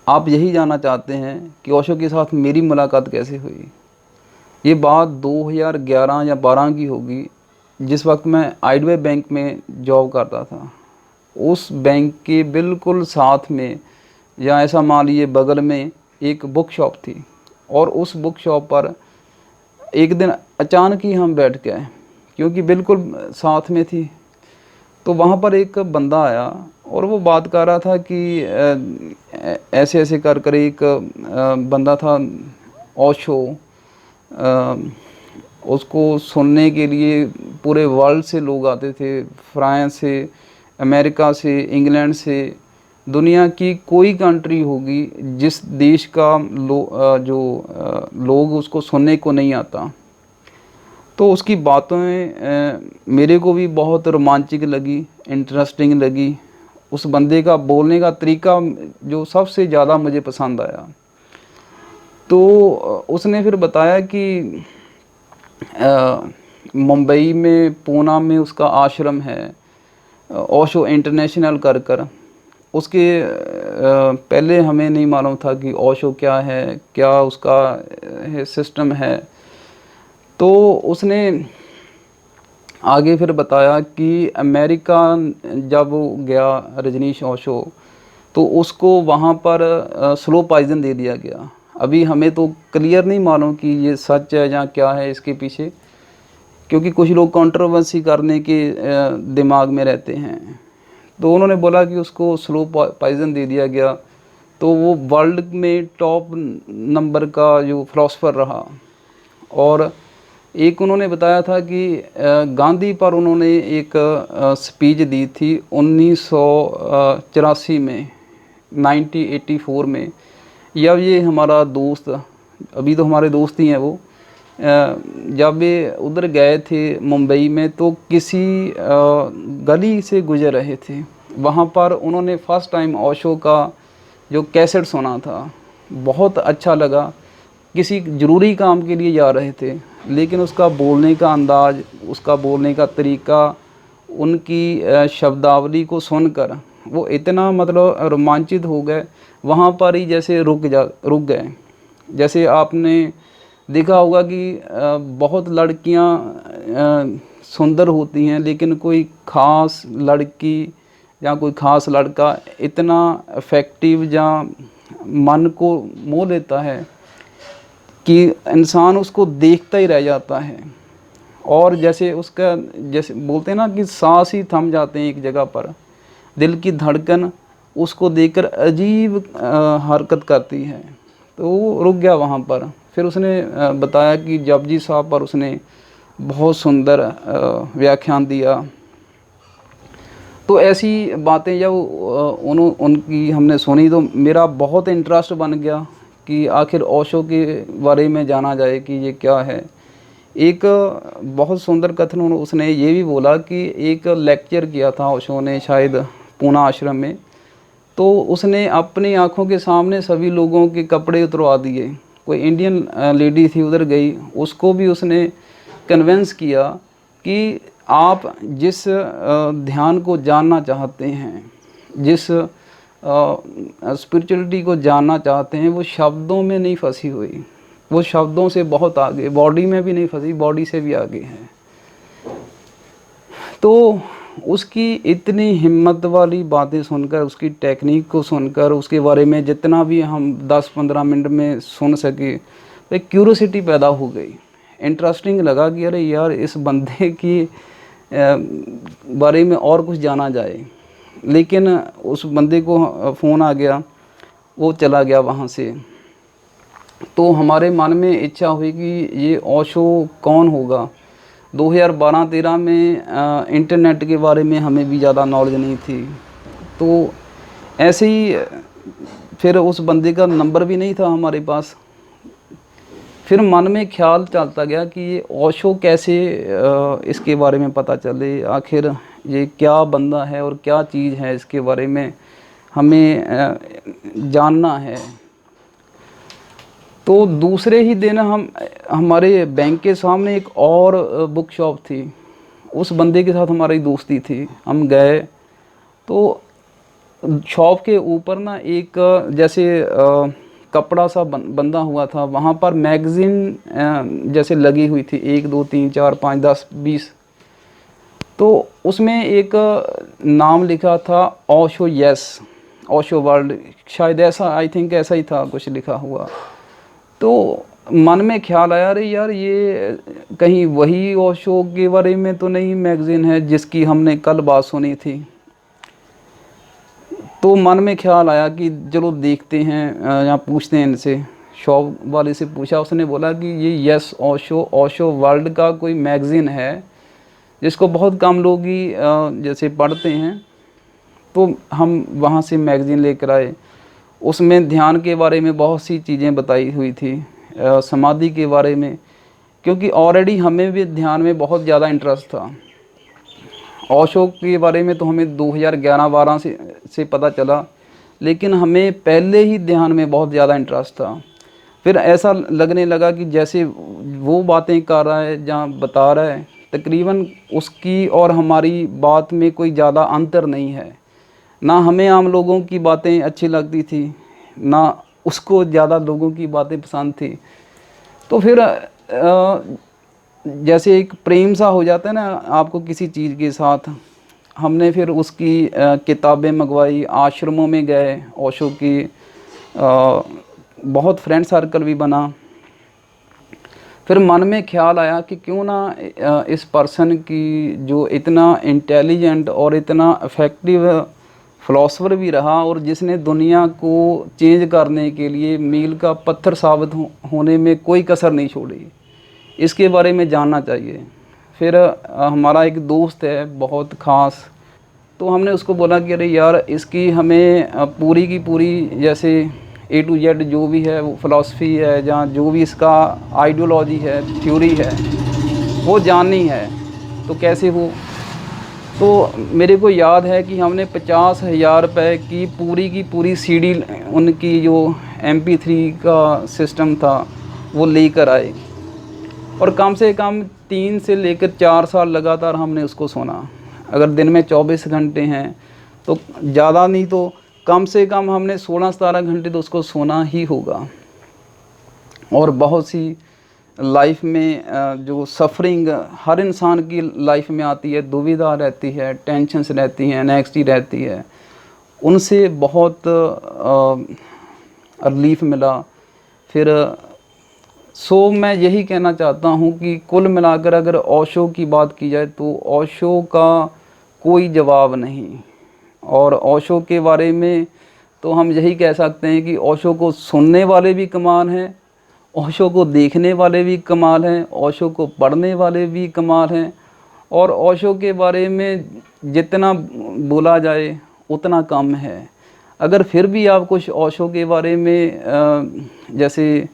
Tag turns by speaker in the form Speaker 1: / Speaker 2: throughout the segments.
Speaker 1: आप यही जानना चाहते हैं कि ओशो के साथ मेरी मुलाकात कैसे हुई। ये बात 2011 या 12 की होगी, जिस वक्त मैं आईडीबीआई बैंक में जॉब करता था। उस बैंक के बिल्कुल साथ में, या ऐसा मान लीजिए बगल में, एक बुक शॉप थी। और उस बुक शॉप पर एक दिन अचानक ही हम बैठ गए, क्योंकि बिल्कुल साथ में थी। तो वहाँ पर एक बंदा आया और वो बात कर रहा था कि ऐसे ऐसे कर कर एक बंदा था, ओशो। उसको सुनने के लिए पूरे वर्ल्ड से लोग आते थे, फ्रांस से, अमेरिका से, इंग्लैंड से, दुनिया की कोई कंट्री होगी जिस देश का लोग उसको सुनने को नहीं आता। तो उसकी बातें मेरे को भी बहुत रोमांचक लगी, इंटरेस्टिंग लगी। उस बंदे का बोलने का तरीका जो सबसे ज़्यादा मुझे पसंद आया। तो उसने फिर बताया कि मुंबई में, पूना में उसका आश्रम है, ओशो इंटरनेशनल कर कर। उसके पहले हमें नहीं मालूम था कि ओशो क्या है, क्या उसका सिस्टम है। तो उसने आगे फिर बताया कि अमेरिका जब वो गया रजनीश ओशो, तो उसको वहाँ पर स्लो पॉइजन दे दिया गया। अभी हमें तो क्लियर नहीं मालूम कि ये सच है या क्या है इसके पीछे, क्योंकि कुछ लोग कंट्रोवर्सी करने के दिमाग में रहते हैं। तो उन्होंने बोला कि उसको स्लो पॉइजन दे दिया गया, तो वो वर्ल्ड में टॉप नंबर का जो फिलोसफर रहा। और एक उन्होंने बताया था कि गांधी पर उन्होंने एक स्पीच दी थी 1984 में, 1984 में। जब ये हमारा दोस्त, अभी तो हमारे दोस्त ही हैं वो, जब ये उधर गए थे मुंबई में, तो किसी गली से गुजर रहे थे। वहाँ पर उन्होंने फर्स्ट टाइम ओशो का जो कैसेट सुना था, बहुत अच्छा लगा। किसी ज़रूरी काम के लिए जा रहे थे, लेकिन उसका बोलने का अंदाज़, उसका बोलने का तरीका, उनकी शब्दावली को सुनकर वो इतना मतलब रोमांचित हो गए, वहाँ पर ही जैसे रुक गए। जैसे आपने देखा होगा कि बहुत लड़कियाँ सुंदर होती हैं, लेकिन कोई ख़ास लड़की या कोई ख़ास लड़का इतना इफ़ेक्टिव या मन को मोह लेता है कि इंसान उसको देखता ही रह जाता है। और जैसे उसका, जैसे बोलते हैं ना कि सांस ही थम जाते हैं एक जगह पर, दिल की धड़कन उसको देखकर अजीब हरकत करती है। तो वो रुक गया वहाँ पर। फिर उसने बताया कि जपजी साहब पर उसने बहुत सुंदर व्याख्यान दिया। तो ऐसी बातें जब उनकी हमने सुनी, तो मेरा बहुत इंटरेस्ट बन गया कि आखिर ओशो के बारे में जाना जाए कि ये क्या है। एक बहुत सुंदर कथन उसने ये भी बोला कि एक लेक्चर किया था ओशो ने, शायद पूना आश्रम में। तो उसने अपनी आंखों के सामने सभी लोगों के कपड़े उतरवा दिए। कोई इंडियन लेडी थी, उधर गई, उसको भी उसने कन्विंस किया कि आप जिस ध्यान को जानना चाहते हैं, जिस स्पिरिचुअलिटी को जानना चाहते हैं, वो शब्दों में नहीं फंसी हुई, वो शब्दों से बहुत आगे, बॉडी में भी नहीं फंसी, बॉडी से भी आगे है। तो उसकी इतनी हिम्मत वाली बातें सुनकर, उसकी टेक्निक को सुनकर, उसके बारे में जितना भी हम 10-15 मिनट में सुन सके, तो एक क्यूरोसिटी पैदा हो गई। इंटरेस्टिंग लगा कि अरे यार, इस बंदे की बारे में और कुछ जाना जाए। लेकिन उस बंदे को फ़ोन आ गया, वो चला गया वहाँ से। तो हमारे मन में इच्छा हुई कि ये ओशो कौन होगा। 2012-13 में इंटरनेट के बारे में हमें भी ज़्यादा नॉलेज नहीं थी। तो ऐसे ही फिर उस बंदे का नंबर भी नहीं था हमारे पास। फिर मन में ख्याल चलता गया कि ये ओशो कैसे, इसके बारे में पता चले, आखिर ये क्या बंदा है और क्या चीज़ है, इसके बारे में हमें जानना है। तो दूसरे ही दिन हमारे बैंक के सामने एक और बुक शॉप थी। उस बंदे के साथ हमारी दोस्ती थी। हम गए तो शॉप के ऊपर ना एक जैसे कपड़ा सा बंधा हुआ था, वहाँ पर मैगज़ीन जैसे लगी हुई थी, 1 2 3 4 5 10 20। तो उसमें एक नाम लिखा था ओशो, यस ओशो वर्ल्ड, शायद ऐसा, आई थिंक ऐसा ही था कुछ लिखा हुआ। तो मन में ख्याल आया, अरे यार ये कहीं वही ओशो के बारे में तो नहीं मैगज़ीन है जिसकी हमने कल बात सुनी थी। तो मन में ख्याल आया कि चलो देखते हैं, यहाँ पूछते हैं इनसे। शॉप वाले से पूछा, उसने बोला कि ये यस ओशो वर्ल्ड का कोई मैगज़ीन है जिसको बहुत कम लोग ही जैसे पढ़ते हैं। तो हम वहाँ से मैगज़ीन लेकर आए। उसमें ध्यान के बारे में बहुत सी चीज़ें बताई हुई थी, समाधि के बारे में, क्योंकि ऑलरेडी हमें भी ध्यान में बहुत ज़्यादा इंटरेस्ट था। ओशो के बारे में तो हमें 2011-12 से पता चला, लेकिन हमें पहले ही ध्यान में बहुत ज़्यादा इंटरेस्ट था। फिर ऐसा लगने लगा कि जैसे वो बातें कर रहा है, जहाँ बता रहा है, तकरीबन उसकी और हमारी बात में कोई ज़्यादा अंतर नहीं है। ना हमें आम लोगों की बातें अच्छी लगती थी, ना उसको ज़्यादा लोगों की बातें पसंद थी। तो फिर जैसे एक प्रेम सा हो जाता है ना आपको किसी चीज़ के साथ। हमने फिर उसकी किताबें मंगवाई, आश्रमों में गए, ओशो की बहुत फ्रेंड सर्कल भी बना। फिर मन में ख्याल आया कि क्यों ना इस पर्सन की जो इतना इंटेलिजेंट और इतना इफ़ेक्टिव फ़िलासफ़र भी रहा और जिसने दुनिया को चेंज करने के लिए मील का पत्थर साबित होने में कोई कसर नहीं छोड़ी, इसके बारे में जानना चाहिए। फिर हमारा एक दोस्त है बहुत ख़ास, तो हमने उसको बोला कि अरे यार इसकी हमें पूरी की पूरी जैसे A to Z जो भी है वो फ़िलासफ़ी है, जहाँ जो भी इसका आइडियोलॉजी है, थ्योरी है, वो जाननी है। तो कैसे हो? तो मेरे को याद है कि हमने 50,000 रुपये की पूरी CD उनकी जो MP3 का सिस्टम था वो लेकर आए, और कम से कम 3 से लेकर 4 साल लगातार हमने उसको सुना। अगर दिन में 24 घंटे हैं तो ज़्यादा नहीं तो कम से कम हमने 16-17 घंटे तो उसको सोना ही होगा। और बहुत सी लाइफ में जो सफ़रिंग हर इंसान की लाइफ में आती है, दुविधा रहती है, टेंशन्स रहती हैं, एंग्जायटी रहती है, उनसे बहुत रिलीफ मिला। फिर मैं यही कहना चाहता हूँ कि कुल मिलाकर अगर ओशो की बात की जाए तो ओशो का कोई जवाब नहीं। और ओशो के बारे में तो हम यही कह सकते हैं कि ओशो को सुनने वाले भी कमाल हैं, ओशो को देखने वाले भी कमाल हैं, ओशो को पढ़ने वाले भी कमाल हैं। और ओशो के बारे में जितना बोला जाए उतना कम है। अगर फिर भी आप कुछ ओशो के बारे में जैसे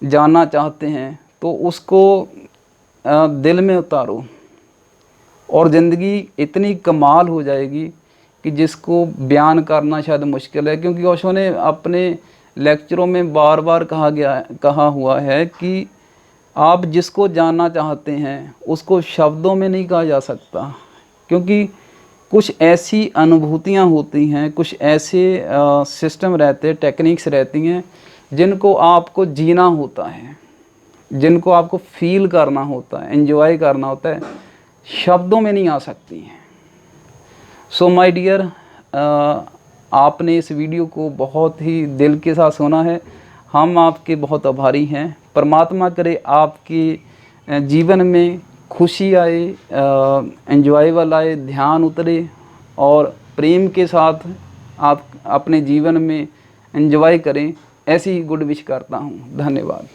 Speaker 1: जानना चाहते हैं तो उसको दिल में उतारो और ज़िंदगी इतनी कमाल हो जाएगी कि जिसको बयान करना शायद मुश्किल है। क्योंकि ओशो ने अपने लेक्चरों में बार बार कहा हुआ है कि आप जिसको जानना चाहते हैं उसको शब्दों में नहीं कहा जा सकता, क्योंकि कुछ ऐसी अनुभूतियाँ होती हैं, कुछ ऐसे सिस्टम रहते हैं, टेक्निक्स रहती हैं जिनको आपको जीना होता है, जिनको आपको फील करना होता है, एंजॉय करना होता है, शब्दों में नहीं आ सकती हैं। सो माय डियर, आपने इस वीडियो को बहुत ही दिल के साथ सुना है। हम आपके बहुत आभारी हैं। परमात्मा करे आपके जीवन में खुशी आए, एंजॉयबल आए, ध्यान उतरे और प्रेम के साथ आप अपने जीवन में एंजॉय करें। ऐसी ही गुड विश करता हूँ। धन्यवाद।